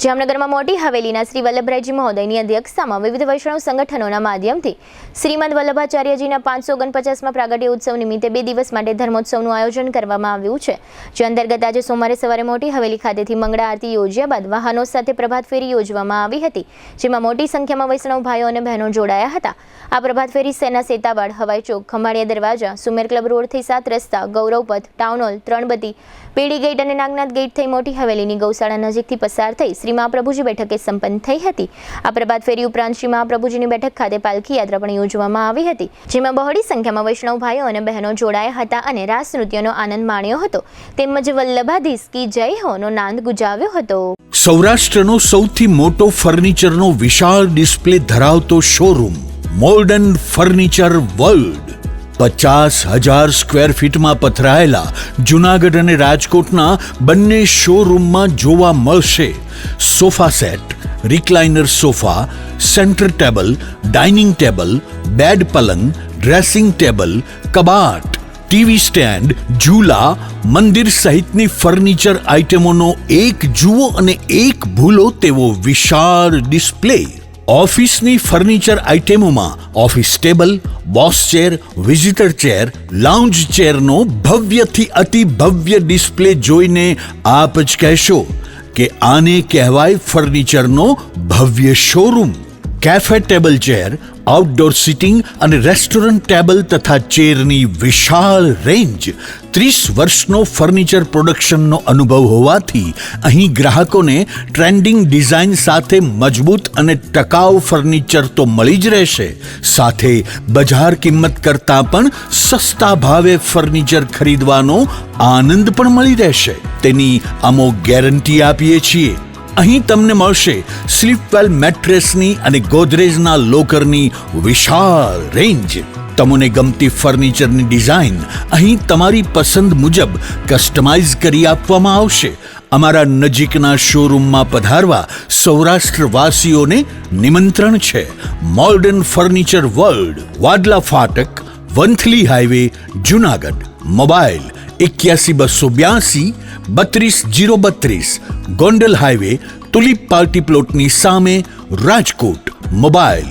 જામનગરમાં મોટી હવેલીના શ્રી વલ્લભરાયજી મહોદયની અધ્યક્ષતામાં વિવિધ વૈષ્ણવ સંગઠનોના માધ્યમથી શ્રીમદ વલ્લભાચાર્યજીના 549માં પ્રાગટ્ય ઉત્સવ નિમિત્તે 2 દિવસ માટે ધર્મોત્સવનું આયોજન કરવામાં આવ્યું છે, જે અંતર્ગત આજે સોમવારે સવારે મોટી હવેલી ખાતેથી મંગળા આરતી યોજ્યા બાદ વાહનો સાથે પ્રભાત ફેરી યોજવામાં આવી હતી, જેમાં મોટી સંખ્યામાં વૈષ્ણવ ભાઈઓ અને બહેનો જોડાયા હતા। આ પ્રભાત ફેરી સેના સેતાવાડ, હવાઈ ચોક, ખંભાળિયા દરવાજા, સુમેર ક્લબ રોડથી 7 રસ્તા, ગૌરવપથ, ટાઉન હોલ, ત્રણબત્તી, પીડી ગેટ અને નાગનાથ ગેટ થઈ મોટી હવેલીની ગૌશાળા નજીકથી પસાર થઈ શ્રી મહાપ્રભુજી બેઠકે સંપન્ન થઈ હતી। આ પ્રભાત ફેરી ઉપરાંત શ્રી મહાપ્રભુજીની બેઠક ખાતે પાલખી યાત્રા પણ યોજવામાં આવી હતી, જેમાં બહોળી સંખ્યામાં વૈષ્ણવ ભાઈઓ અને બહેનો જોડાયા હતા અને રાસ નૃત્યનો આનંદ માણ્યો હતો, તેમજ વલ્લભાધીશ કી જય હોનો નાદ ગુંજાવ્યો હતો। સૌરાષ્ટ્રનો સૌથી મોટો ફર્નિચરનો વિશાળ ડિસ્પ્લે ધરાવતો showroom modern furniture world 50,000 square ફીટમાં પથરાયેલા જૂનાગઢ અને રાજકોટના બંને શોરૂમમાં જોવા મળશે sofa set, recliner sofa, centre table, dining table, bed પલંગ, ડ્રેસિંગ ટેબલ, કબાટ, ટીવી સ્ટેન્ડ, ઝૂલા, મંદિર સહિતની ફર્નિચર આઇટમોનો એક જુઓ અને એક ભૂલો તેવો વિશાળ ડિસ્પ્લે। ઓફિસની ફર્નિચર આઇટમોમાં office table, boss chair, visitor chair, lounge ચેરનો ભવ્યથી અતિ ભવ્ય ડિસ્પ્લે જોઈને આપ જ કહેશો કે આને કહેવાય ફર્નિચરનો ભવ્ય showroom. Cafe table chair, outdoor sitting અને રેસ્ટોરન્ટ ટેબલ તથા ચેરની વિશાળ રેન્જ, 30 વર્ષનો ફર્નિચર પ્રોડક્શનનો અનુભવ હોવાથી અહીં ગ્રાહકોને ટ્રેન્ડિંગ ડિઝાઇન સાથે મજબૂત અને ટકાઉ ફર્નિચર તો મળી જ રહેશે, સાથે બજાર કિંમત કરતાં પણ સસ્તા ભાવે ફર્નિચર ખરીદવાનો આનંદ પણ મળી રહેશે, તેની અમો ગેરંટી આપીએ છીએ। અહીં તમને મળશે સ્લીપવેલ મેટ્રેસની અને ગોદરેજના લોકરની વિશાળ રેન્જ। તમને ગમતી ફર્નિચરની ડિઝાઇન અહીં તમારી પસંદ મુજબ કસ્ટમાઇઝ કરી આપવામાં આવશે। અમારા નજીકના શોરૂમમાં પધારવા સૌરાષ્ટ્રવાસીઓને નિમંત્રણ છે। મોડર્ન ફર્નિચર વર્લ્ડ, વાડલા ફાટક, Vanthali highway, Junagadh. Mobile 81 282 32 032, Gondal highway, tulip party પ્લોટની સામે, રાજકોટ। મોબાઈલ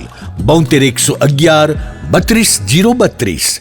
72 111 32 032।